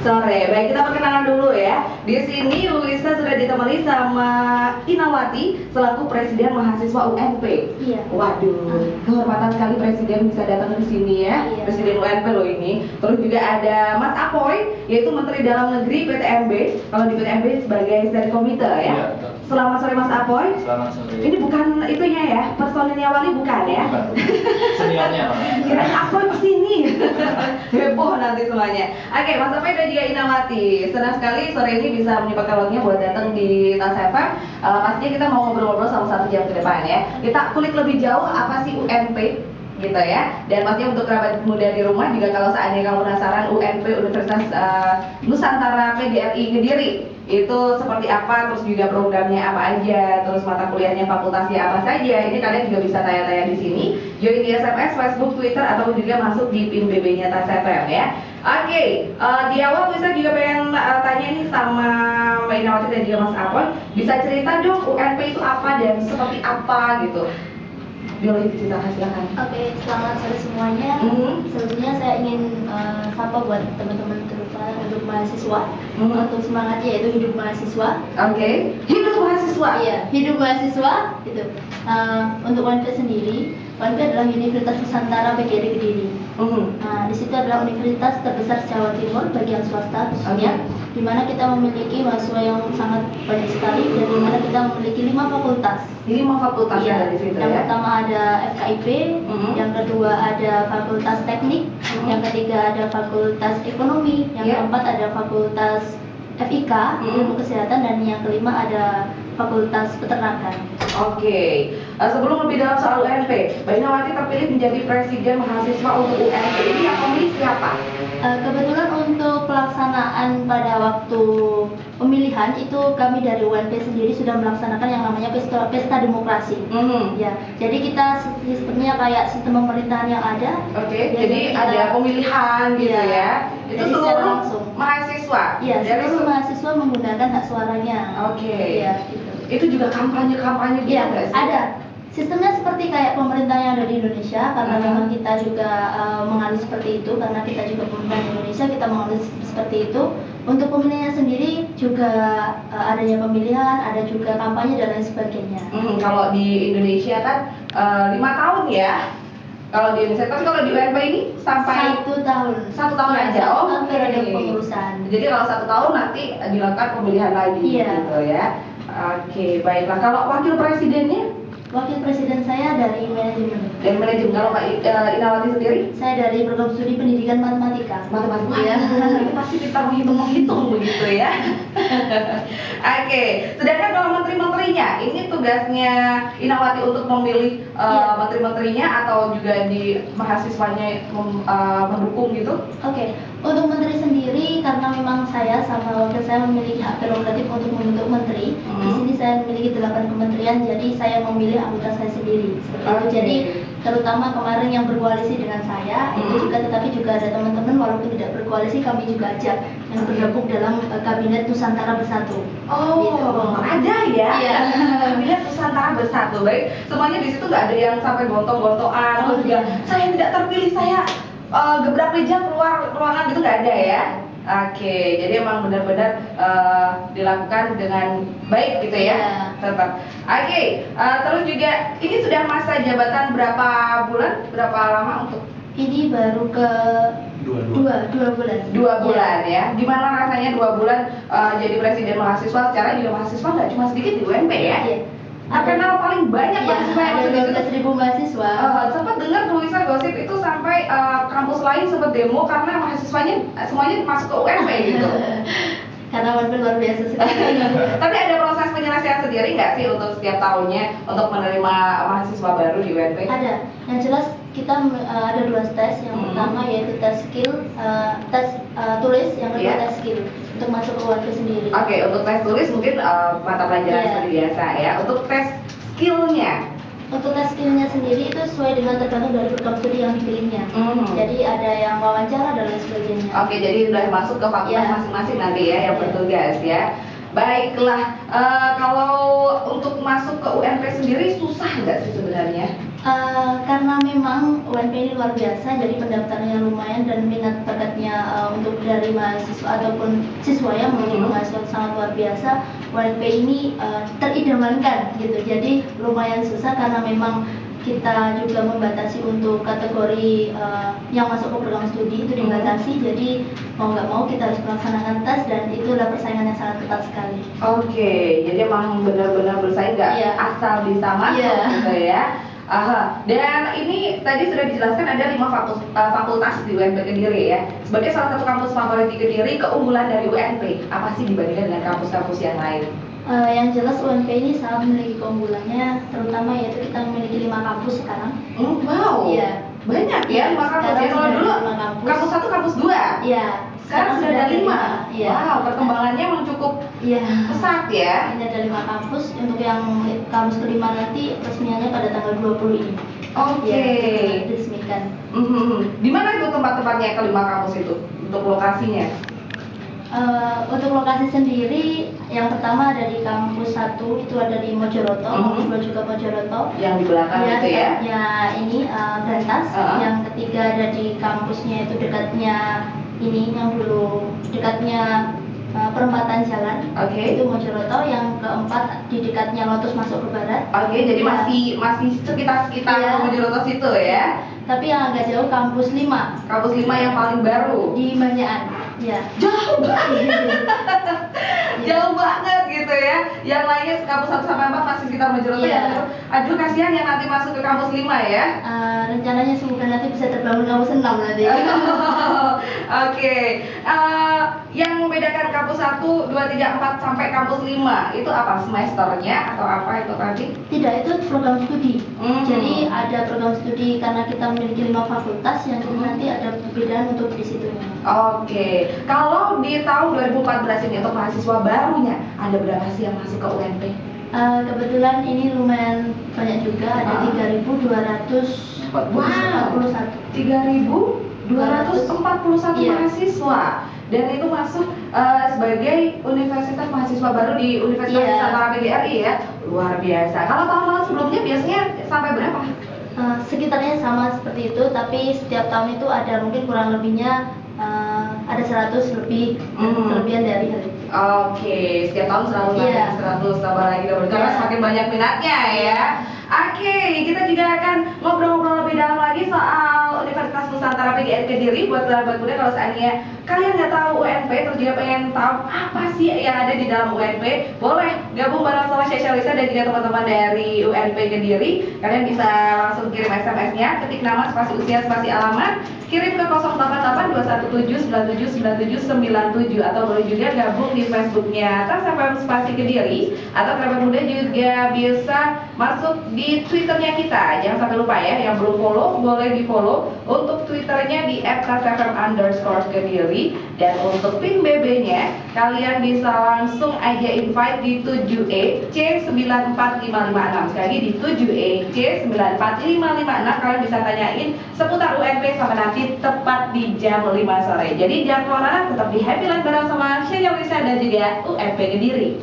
sore. Baik, kita perkenalan dulu ya. Di sini Luisa sudah ditemani sama Inawati selaku Presiden Mahasiswa UNP. Iya. Waduh, kehormatan sekali Presiden bisa datang di sini ya. Iya. Presiden UNP loh ini. Terus juga ada Mas Apoy, yaitu Menteri Dalam Negeri PTMB. Kalau di PTMB sebagai Steering Komite ya. Iya. Selamat sore Mas Apoy. Selamat sore. Ini bukan itunya ya, personilnya Wali bukan ya? Bukan. Seniornya. Kirain Apoy kesini. Heboh nanti semuanya. Oke, Mas Apoy dan juga Inawati, senang sekali sore ini bisa menyempatkan waktunya buat datang di Tas FM. Pastinya kita mau ngobrol-ngobrol sama 1 jam ke depan ya. Kita kulik lebih jauh apa sih UNP gitu ya. Dan pastinya untuk kerabat muda di rumah juga kalau seandainya kamu penasaran UNP Universitas Nusantara PGRI Kediri itu seperti apa, terus juga programnya apa aja, terus mata kuliahnya fakultasnya apa saja, ini kalian juga bisa tanya-tanya di sini, join di SMS, Facebook, Twitter, atau juga masuk di pin BB-nya Tas FM ya. Oke, di awal bisa juga pengen tanya nih sama Mbak Inawati dan juga Mas Apoy, bisa cerita dong UNP itu apa dan seperti apa gitu. Boleh diceritakan, silakan. Oke, selamat sore semuanya. Sebelumnya saya ingin sapa buat teman-teman terutama untuk mahasiswa. Untuk semangatnya yaitu hidup mahasiswa. Oke, hidup mahasiswa. Iya, hidup mahasiswa gitu. Untuk UNP sendiri, UNP adalah Universitas Nusantara PGRI Kediri. Di situ adalah universitas terbesar Jawa Timur bagi yang swasta khususnya, di mana kita memiliki mahasiswa yang sangat banyak sekali dan di mana kita memiliki 5 fakultas. 5 fakultas ada di situ Yang ya. pertama ada FKIP, yang kedua ada Fakultas Teknik, yang ketiga ada Fakultas Ekonomi, yang keempat ada Fakultas FIK, Ilmu Kesehatan, dan yang kelima ada Fakultas Peternakan. Oke, sebelum lebih dalam soal UNP, Mbak Inawati terpilih menjadi Presiden Mahasiswa untuk UNP. Ini yang memilih siapa? Kebetulan untuk pelaksanaan pada waktu pemilihan itu kami dari UNP sendiri sudah melaksanakan yang namanya pesta demokrasi. Ya, jadi kita sistemnya kayak sistem pemerintahan yang ada. Oke, Ya, jadi ada pemilihan gitu Iya. ya. Itu Jadi secara seluruh langsung. mahasiswa. Iya, Dari seluruh mahasiswa menggunakan hak suaranya. Oke. Iya, gitu. Itu juga kampanye-kampanye gitu Iya, nggak sih? ada. Sistemnya seperti kayak pemerintah yang ada di Indonesia, karena memang kita juga mengalami seperti itu, karena kita juga pemerintah di Indonesia, kita mengalami seperti itu. Untuk pemilihannya sendiri juga adanya pemilihan, ada juga kampanye dan lain sebagainya. Kalau di Indonesia kan 5 tahun ya. Kalau di Indonesia, tapi kalau di UNP ini sampai 1 tahun. 1 tahun Iya, aja. 1 Oh, tahun periode oke. pengurusan. Jadi kalau 1 tahun nanti dilakukan pemilihan lagi Iya. gitu ya. Oke, baiklah. Kalau wakil presidennya Wakil presiden saya dari manajemen. dari manajemen. Kalau Mbak Inawati sendiri? Saya dari program studi pendidikan matematika. Matematika. Iya. Ini pasti kita menghitung begitu ya. Oke, sedangkan kalau menteri-menterinya, ini tugasnya Inawati untuk memilih menteri-menterinya atau juga di mahasiswanya mendukung gitu? Oke, untuk menteri sendiri karena memang saya sama wakil saya memiliki hak prerogatif untuk membentuk menteri. Di sini saya memiliki 8 kementerian, jadi saya memilih anggota saya sendiri. Seperti itu. Jadi terutama kemarin yang berkoalisi dengan saya itu juga, tetapi juga ada teman-teman walaupun tidak berkoalisi kami juga ajak yang bergabung dalam kabinet Nusantara Bersatu. Oh, Gitu. ada ya? Iya. Kabinet Nusantara Bersatu. Baik, semuanya di situ nggak ada yang sampai gontok-gontokan, terus juga saya tidak terpilih, saya gebrak meja keluar ruangan gitu, nggak ada ya? Oke, jadi emang benar-benar dilakukan dengan baik gitu ya, tetap. Oke, terus juga ini sudah masa jabatan berapa bulan, berapa lama untuk? Ini baru ke dua bulan. 2 bulan ya. Gimana rasanya 2 bulan jadi presiden mahasiswa? Secara juga mahasiswa nggak cuma sedikit di UNP ya? Iya. Kenal paling banyak mahasiswa yang ada masuk di situ. 12.000 mahasiswa. Sempat dengar tulisan gosip itu sampai kampus lain sempat demo karena mahasiswanya semuanya masuk ke UNP gitu. Karena UNP luar biasa sekali. Tapi ada proses penyelesaian sendiri nggak sih untuk setiap tahunnya untuk menerima mahasiswa baru di UNP? Ada. Yang jelas kita ada 2 tes. Yang pertama yaitu tes skill, tes tulis, yang kedua tes skill untuk masuk ke UNP sendiri. Oke, untuk tes tulis mungkin mata pelajaran seperti biasa ya. Untuk tes skillnya, untuk tes skillnya sendiri itu sesuai dengan tergantung dari program studi yang dipilihnya. Jadi ada yang wawancara dan lain sebagainya. Oke, jadi sudah masuk ke fakultas masing-masing nanti ya yang bertugas ya. Baiklah, kalau untuk masuk ke UNP sendiri susah nggak sih sebenarnya? Karena memang UNP ini luar biasa, jadi pendaftarannya lumayan dan minat bakatnya untuk dari mahasiswa ataupun siswa yang menuju mahasiswa sangat luar biasa. UNP ini teridamankan gitu, jadi lumayan susah karena memang kita juga membatasi untuk kategori yang masuk ke program studi itu dibatasi, jadi mau nggak mau kita harus melaksanakan tes dan itu adalah persaingan yang sangat ketat sekali. Oke, jadi emang benar-benar bersaing, nggak asal bisa masuk gitu ya. Aha. Dan ini tadi sudah dijelaskan ada 5 fakultas di UNP Kediri ya. Sebagai salah satu kampus favorit di Kediri, keunggulan dari UNP apa sih dibandingkan dengan kampus-kampus yang lain? Yang jelas UNP ini sangat memiliki keunggulannya, terutama yaitu kita memiliki 5 kampus sekarang. Wow. Iya. Banyak ya 5 kampus. Ya, kalau dulu kampus 1, kampus 2. Iya. Sekarang sudah ada 5. Iya. Wow, perkembangannya memang cukup pesat ya. Ini ada 5 kampus. Untuk yang kampus kelima nanti resmiannya pada tanggal 20 ini. Oke. Diresmikan. Di mana itu tempat-tempatnya kelima kampus itu untuk lokasinya? Untuk lokasi sendiri, yang pertama ada di kampus 1 itu ada di Mojoroto, kampus 2 juga Mojoroto. Yang di belakang itu ya? Ya ini Brantas. Yang ketiga ada di kampusnya itu dekatnya ini yang dulu dekatnya perempatan jalan. Itu Mojoroto. Yang keempat di dekatnya Lotus masuk ke barat. Jadi masih sekitar Mojoroto situ ya. Tapi yang agak jauh kampus 5. Kampus 5 yang paling baru di Banyaan. Ya. Jauh banget. Jauh banget gitu ya. Yang lainnya kampus 1 sampai 4 masih sekitar Mojoroto ya. Aduh, kasihan yang nanti masuk ke kampus 5 ya. Rencananya semoga nanti bisa terbangun kampus 6 nanti. Oke. Yang membedakan kampus 1, 2, 3, 4 sampai kampus 5 itu apa? Semesternya atau apa itu tadi? Tidak, itu program studi. Jadi ada program studi karena kita memiliki 5 fakultas yang nanti ada perbedaan untuk di situnya. Oke. Kalau di tahun 2014 ini untuk mahasiswa barunya ada berapa sih yang masuk ke UNP? Kebetulan ini lumayan banyak juga, ada 3.241. 3.241 mahasiswa. Dan itu masuk sebagai universitas mahasiswa baru di Universitas Nusantara PGRI ya. Luar biasa. Kalau tahun-tahun sebelumnya biasanya sampai berapa? Sekitarnya sama seperti itu, tapi setiap tahun itu ada mungkin kurang lebihnya ada 100 lebih kelebihan dari hal itu. Oke, setiap tahun selalu naik 100 tambah lagi karena semakin banyak minatnya ya. Oke, kita juga akan ngobrol-ngobrol lebih dalam lagi soal Universitas Nusantara PGRI Kediri. Buat sahabat muda, kalau seandainya kalian nggak tahu UNP, terus juga pengen tahu apa sih yang ada di dalam UNP, boleh gabung bareng sama Syesha Lisa dan juga teman-teman dari UNP Kediri. Kalian bisa langsung kirim SMS-nya, ketik nama, spasi usia, spasi alamat, kirim ke 088217979797 atau boleh juga gabung di Facebooknya TasFM Spasi Kediri, atau sahabat muda juga bisa masuk di Twitternya kita. Jangan sampai lupa ya, yang belum follow boleh di follow. Untuk Twitternya di @tasfm_kediri, dan untuk pin BB-nya kalian bisa langsung aja invite di 7E C94556. Sekali lagi di 7E C94556, kalian bisa tanyain seputar UNP sampai nanti tepat di jam 5 sore. Jadi jangan kemana-mana, tetap di Happy Land bareng sama Syesha Lisa dan juga UNP Kediri.